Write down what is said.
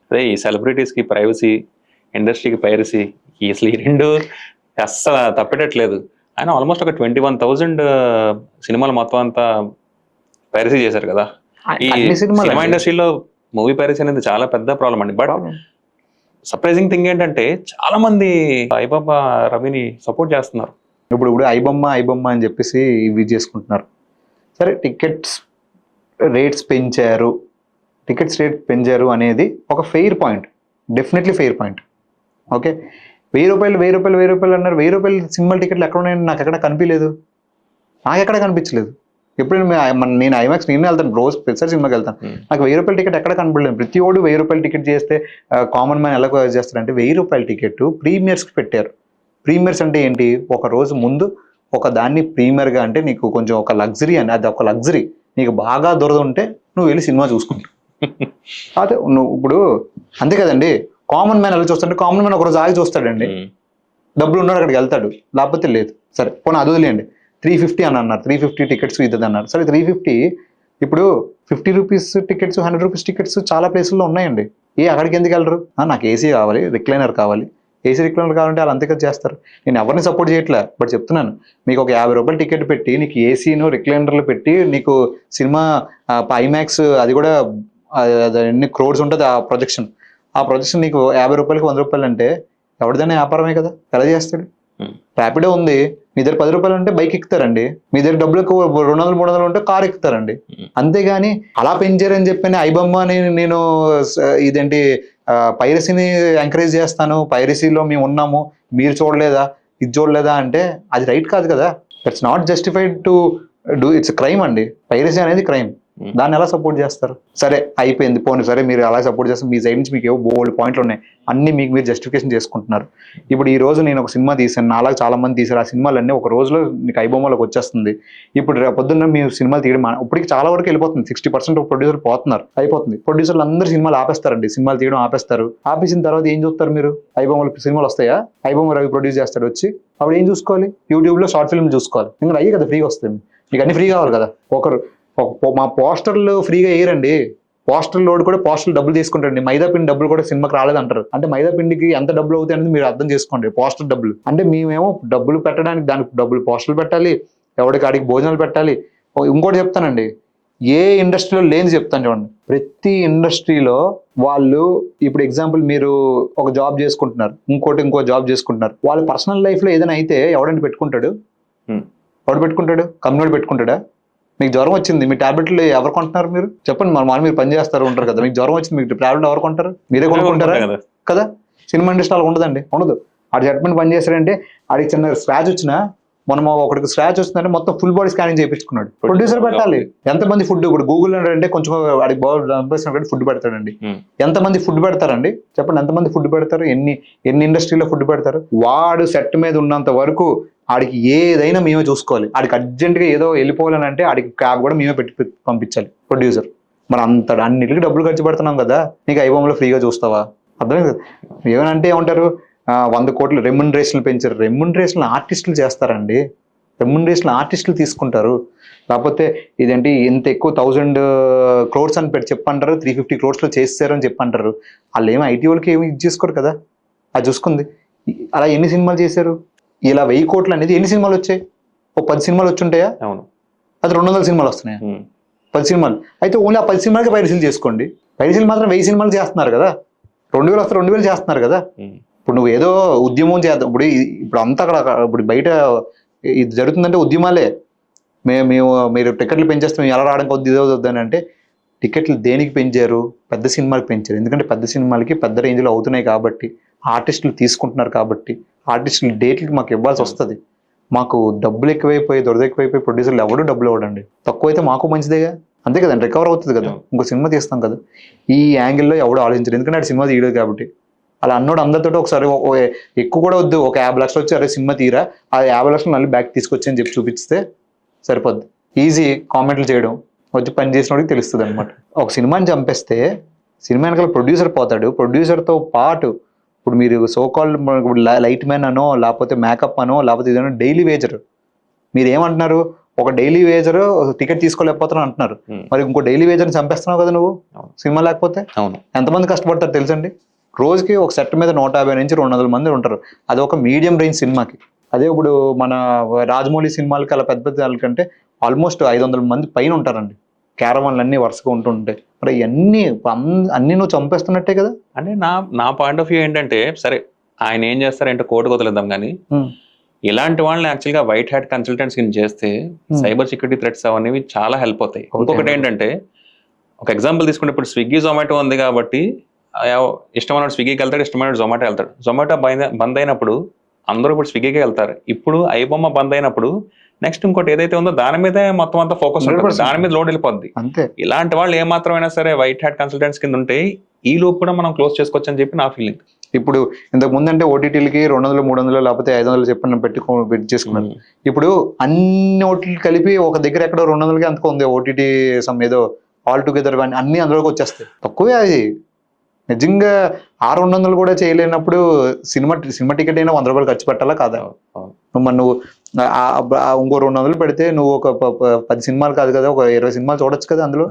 అదే ఈ సెలబ్రిటీస్కి ప్రైవసీ, ఇండస్ట్రీకి పైరసీ, అసలు ఈ రెండు అస్సలు తప్పేటట్లేదు. ఆయన ఆల్మోస్ట్ ఒక 21,000 సినిమాలు మొత్తం అంతా పైరసీ చేశారు కదా. ఈ సినిమా ఇండస్ట్రీలో మూవీ పైరసీ అనేది చాలా పెద్ద ప్రాబ్లం అండి. బట్ సర్ప్రైజింగ్ థింగ్ ఏంటంటే చాలా మంది ఐబాబా రవిని సపోర్ట్ చేస్తున్నారు. ఇప్పుడు ఐబొమ్మ అని చెప్పేసి ఇవి చేసుకుంటున్నారు. సరే, టికెట్స్ రేట్స్ పెంచారు అనేది ఒక fair point, definitely fair point. Okay, 1,000 రూపాయలు అన్నారు. 1,000 రూపాయలు సినిమా టికెట్లు ఎక్కడ ఉన్నాయండి? నాకు ఎక్కడ కనిపించలేదు, నాకు ఎక్కడ కనిపించలేదు. ఎప్పుడైనా నేను ఐమాక్స్ నేను వెళ్తాను, రోజు ప్రతిసారి సినిమాకి వెళ్తాను. నాకు 1,000 రూపాయల టికెట్ ఎక్కడ కనపడలేదు. ప్రతి ఓడు 1,000 రూపాయల టికెట్ చేస్తే కామన్ మ్యాన్ ఎలా చేస్తారంటే 1,000 రూపాయల టికెట్ ప్రీమియర్స్కి పెట్టారు. ప్రీమియర్స్ అంటే ఏంటి? ఒక రోజు ముందు ఒక దాన్ని ప్రీమియర్గా అంటే నీకు కొంచెం ఒక లగ్జరీ అని, అది ఒక లగ్జరీ. నీకు బాగా దొరద ఉంటే నువ్వు వెళ్ళి సినిమా చూసుకుంటావు. అదే నువ్వు ఇప్పుడు అంతే కదండి. కామన్ మ్యాన్ ఎలా చూస్తాడంటే కామన్ మ్యాన్ ఒకరోజు ఆగి చూస్తాడండి. డబ్బులు ఉన్నాడు అక్కడికి వెళ్తాడు, లేకపోతే లేదు. సరే పోనీ అది వదిలేయండి. 350 అని అన్నారు, 350 టికెట్స్ ఇది అన్నారు. సరే 350, ఇప్పుడు 50 రూపీస్ టికెట్స్, 100 రూపీస్ టికెట్స్ చాలా ప్లేసుల్లో ఉన్నాయండి. అక్కడికి ఎందుకు వెళ్ళరు? నాకు ఏసీ కావాలి, రిక్లైనర్ కావాలి. ఏసీ రిక్లైనర్ కావాలంటే వాళ్ళు అంతేగా చేస్తారు. నేను ఎవరిని సపోర్ట్ చేయట్లే, బట్ చెప్తున్నాను, మీకు ఒక 50 రూపాయలు టికెట్ పెట్టి నీకు ఏసీను రిక్లైనర్లు పెట్టి నీకు సినిమా ఐమాక్స్, అది కూడా ఎన్ని క్రోడ్స్ ఉంటుంది ఆ ప్రొజెక్షన్ నీకు 50 రూపాయలకి 100 రూపాయలు అంటే ఎవరిదైనా వ్యాపారమే కదా, ఎలా చేస్తాడు? ర్యాపిడో ఉంది, మీ దగ్గర 10 రూపాయలు ఉంటే బైక్ ఎక్కుతారండి, మీ దగ్గర డబ్బులకు 200-300 ఉంటే కార్ ఎక్కుతారండి. అంతేగాని అలా పెంచారని చెప్పి ఐబొమ్మ నేను ఇదేంటి పైరసీని ఎంకరేజ్ చేస్తాను, పైరసీలో మేము ఉన్నాము, మీరు చూడలేదా, ఇది చూడలేదా అంటే అది రైట్ కాదు కదా. It's not justified to do, it's crime అండి. పైరసీ అనేది క్రైమ్. దాన్ని ఎలా సపోర్ట్ చేస్తారు? సరే అయిపోయింది, పోనీ సరే మీరు అలా సపోర్ట్ చేస్తారు, మీ సైడ్ నుంచి మీకు ఏవో బోల్డ్ పాయింట్లు ఉన్నాయి, అన్ని మీకు మీరు జస్టిఫికేషన్ చేసుకుంటున్నారు. ఇప్పుడు ఈ రోజు నేను ఒక సినిమా తీసాను, నాలాగా చాలా మంది తీసారు. ఆ సినిమాలన్నీ ఒక రోజులో మీకు ఐబొమ్మలోకి వచ్చేస్తుంది. ఇప్పుడు పొద్దున్న మీరు సినిమాలు తీయడం ఇప్పటికి చాలా వరకు వెళ్ళిపోతుంది. 60% ప్రొడ్యూసర్ పోతున్నారు, అయిపోతుంది. ప్రొడ్యూసర్లు అందరూ సినిమాలు ఆపేస్తారండి, సినిమాలు తీయడం ఆపేస్తారు. ఆపేసిన తర్వాత ఏం చూస్తారు మీరు? ఐబొమ్మలో సినిమాలు వస్తాయా? ఐబొమ్మ రవి ప్రొడ్యూస్ చేస్తాడు, వచ్చి అప్పుడు ఏం చూసుకోవాలి? యూట్యూబ్లో షార్ట్ ఫిల్మ్ చూసుకోవాలి. ఇంకా అయ్యి కదా ఫ్రీగా వస్తుంది, మీకు అన్ని ఫ్రీ కావాలి కదా. మా పోస్టర్లు ఫ్రీగా వేయరండి. పోస్టర్ లోడ్ కూడా పోస్టర్లు డబ్బులు తీసుకుంటారండి. మైదా పిండి డబ్బులు కూడా సినిమాకి రాలేదంటారు. అంటే మైదా పిండికి ఎంత డబ్బులు అవుతాయి అనేది మీరు అర్థం చేసుకోండి. పోస్టర్ డబ్బులు అంటే మేమేమో డబ్బులు పెట్టడానికి దానికి డబ్బులు పోస్టర్లు పెట్టాలి, ఎవరికి ఆడికి భోజనాలు పెట్టాలి. ఇంకోటి చెప్తానండి, ఏ ఇండస్ట్రీలో లేని చెప్తాను చూడండి. ప్రతి ఇండస్ట్రీలో వాళ్ళు ఇప్పుడు ఎగ్జాంపుల్ మీరు ఒక జాబ్ చేసుకుంటున్నారు, ఇంకో జాబ్ చేసుకుంటున్నారు. వాళ్ళ పర్సనల్ లైఫ్లో ఏదైనా అయితే ఎవడంటే పెట్టుకుంటాడు? ఎవడు పెట్టుకుంటాడు? కంపెనీ పెట్టుకుంటాడా? మీకు జ్వరం వచ్చింది, మీ టాబ్లెట్లు ఎవరు కొంటున్నారు? మీరు చెప్పండి. మన మీరు పని చేస్తారు ఉంటారు కదా, మీకు జ్వరం వచ్చింది, మీకు టాబ్లెట్ ఎవరు కొంటారు? మీరే కొనుక్కుంటారా కదా. సినిమా ఇండస్ట్రీ అలా ఉండదండి, ఉండదు. ఆడు జడ్మెంట్ పని చేస్తాడంటే ఆడికి చిన్న స్క్రాచ్ వచ్చినా, మనం ఒకటికి స్క్రాచ్ వస్తుందంటే మొత్తం ఫుల్ బాడీ స్కానింగ్ చేయించుకున్నాడు. ప్రొడ్యూసర్ పెట్టాలి. ఎంతమంది ఫుడ్ ఇప్పుడు గూగుల్ అంటే కొంచెం వాడికి బాగా ఫుడ్ పెడతాడండి. ఎంతమంది ఫుడ్ పెడతారండి చెప్పండి? ఎంతమంది ఫుడ్ పెడతారు? ఎన్ని ఇండస్ట్రీలో ఫుడ్ పెడతారు? వాడు సెట్ మీద ఉన్నంత వరకు ఆడికి ఏదైనా మేమే చూసుకోవాలి. ఆడికి అర్జెంట్గా ఏదో వెళ్ళిపోవాలని అంటే ఆడికి క్యాబ్ కూడా మేమే పెట్టి పంపించాలి ప్రొడ్యూసర్. మరి అన్నిటికి డబ్బులు ఖర్చు పెడుతున్నాం కదా, నీకు ఐబొమ్మలో ఫ్రీగా చూస్తావా? అర్థమే కదా. ఏమనంటే ఏమంటారు, 100 కోట్లు రెమ్యునరేషన్లు పెంచారు. రెమ్యునరేషన్లు ఆర్టిస్టులు చేస్తారండి, రెమ్యునరేషన్లు ఆర్టిస్టులు తీసుకుంటారు. లేకపోతే ఇదేంటి ఇంత ఎక్కువ 1000 crores అని చెప్పంటారు, 350 crores చేస్తారు అని చెప్పంటారు. వాళ్ళు ఏమో ఐటీ వాళ్ళకి ఏమి ఇది చేసుకోరు కదా. అది చూసుకుంది అలా ఎన్ని సినిమాలు చేశారు? ఇలా 1000 కోట్లు అనేది ఎన్ని సినిమాలు వచ్చాయి? 10 సినిమాలు వచ్చి ఉంటాయా? అది 200 సినిమాలు వస్తున్నాయా? 10 సినిమాలు అయితే ఓన్లీ ఆ 10 సినిమాలకి పైరసీలు చేసుకోండి. పైరసీలు మాత్రం 1000 సినిమాలు చేస్తున్నారు కదా, 2000 వస్తే 2000 చేస్తున్నారు కదా. ఇప్పుడు నువ్వు ఏదో ఉద్యమం చేద్దాం, ఇప్పుడు అంతా అక్కడ ఇప్పుడు బయట ఇది జరుగుతుందంటే ఉద్యమాలే. మీరు టికెట్లు పెంచేస్తే మేము ఎలా రావడానికి వద్దని అంటే, టికెట్లు దేనికి పెంచారు? పెద్ద సినిమాలకు పెంచారు. ఎందుకంటే పెద్ద సినిమాలకి పెద్ద రేంజ్లో అవుతున్నాయి కాబట్టి, ఆర్టిస్టులు తీసుకుంటున్నారు కాబట్టి, ఆర్టిస్టులు డేట్లకి మాకు ఇవ్వాల్సి వస్తుంది. మాకు డబ్బులు ఎక్కువైపోయి దొరద ఎక్కువైపోయి ప్రొడ్యూసర్లు ఎవడూ డబ్బులు ఇవ్వడండి. తక్కువైతే మాకు మంచిదేగా, అంతే కదండి, రికవర్ అవుతుంది కదా, ఇంకో సినిమా తీస్తాం కదా. ఈ యాంగిల్లో ఎవడో ఆలోచించారు, ఎందుకంటే ఆడు సినిమా తీయలేదు కాబట్టి. అలా అన్నోడు అందరితో ఒకసారి ఎక్కువ కూడా వద్దు, ఒక 50 లక్షలు వచ్చి అరే సినిమా తీరా, ఆ 50 లక్షలు మళ్ళీ బ్యాక్ తీసుకొచ్చి అని చెప్పి చూపిస్తే సరిపోద్ది. ఈజీ కామెంట్లు చేయడం, వచ్చి పని చేసినోడికి తెలుస్తుంది అనమాట. ఒక సినిమాని చంపేస్తే సినిమా వెనకాల ప్రొడ్యూసర్ పోతాడు. ప్రొడ్యూసర్తో పాటు ఇప్పుడు మీరు సోకాల్డ్ లైట్ మ్యాన్ అనో, లేకపోతే మేకప్ అనో, లేకపోతే ఏదైనా డైలీ వేజర్, మీరు ఏమంటున్నారు? ఒక డైలీ వేజర్ టికెట్ తీసుకోలేకపోతున్నావు అంటున్నారు. మరి ఇంకో డైలీ వేజర్ని చంపేస్తున్నావు కదా నువ్వు అవును. సినిమా లేకపోతే. అవును. ఎంతమంది కష్టపడతారు తెలుసండి. రోజుకి ఒక సెట్ మీద 150 నుంచి 200 మంది ఉంటారు. అది ఒక మీడియం రేంజ్ సినిమాకి. అదే ఇప్పుడు మన రాజమౌళి సినిమాలకి అలా పెద్ద పెద్ద వాళ్ళకంటే ఆల్మోస్ట్ 500 మంది పైన ఉంటారండి. క్యారవాన్లు అన్ని వరుసగా ఉంటుంటాయి. మరి ఇవన్నీ అన్ని నువ్వు చంపేస్తున్నట్టే కదా. అంటే నా పాయింట్ ఆఫ్ వ్యూ ఏంటంటే, సరే ఆయన ఏం చేస్తారంటే కోర్టు వదిలేద్దాం కానీ, ఇలాంటి వాళ్ళని యాక్చువల్గా వైట్ హ్యాట్ కన్సల్టెంట్స్ కింద చేస్తే సైబర్ సెక్యూరిటీ థ్రెట్స్ అనేవి చాలా హెల్ప్ అవుతాయి. ఇంకొకటి ఏంటంటే, ఒక ఎగ్జాంపుల్ తీసుకుంటే ఇప్పుడు స్విగ్గీ జొమాటో ఉంది కాబట్టి ఇష్టమైన స్విగ్గీకి వెళ్తాడు, ఇష్టమైన జొమాటో వెళ్తాడు. జొమాటో బంద్ అయినప్పుడు అందరూ ఇప్పుడు స్విగ్గీకి వెళ్తారు. ఇప్పుడు ఐబొమ్మ బంద్ అయినప్పుడు నెక్స్ట్ ఇంకోటి ఏదైతే ఉందో దాని మీదే మొత్తం అంతా ఫోకస్ ఉంటుంది, దాని మీద లోడ్ వెళ్ళిపోద్ది. అంతే. ఇలాంటి వాళ్ళు ఏమాత్రమైనా సరే వైట్ హ్యాట్ కన్సల్టెంట్స్ కింద ఉంటే ఈ లోపు కూడా మనం క్లోజ్ చేసుకోవచ్చు అని చెప్పి నా ఫీలింగ్. ఇప్పుడు ఇంతకు ముందు అంటే ఓటీటీలకి 200, 300 లేకపోతే 500 చెప్పిన పెట్టి చేసుకున్నారు. ఇప్పుడు అన్ని ఓటీటీలు కలిపి ఒక దగ్గర ఎక్కడో 200కి అంతకు ఉంది ఓటీటీ సమ్ ఏదో ఆల్ టుగెదర్ అన్ని అందులోకి వచ్చేస్తాయి. తక్కువే అది. నిజంగా 600 కూడా చేయలేనప్పుడు సినిమా టికెట్ అయినా 100 రూపాయలు ఖర్చు పెట్టాలా కాదా? నువ్వు ఇంకో 200 పెడితే నువ్వు ఒక 10 సినిమాలు కాదు కదా, ఒక 20 సినిమాలు చూడొచ్చు కదా అందులో.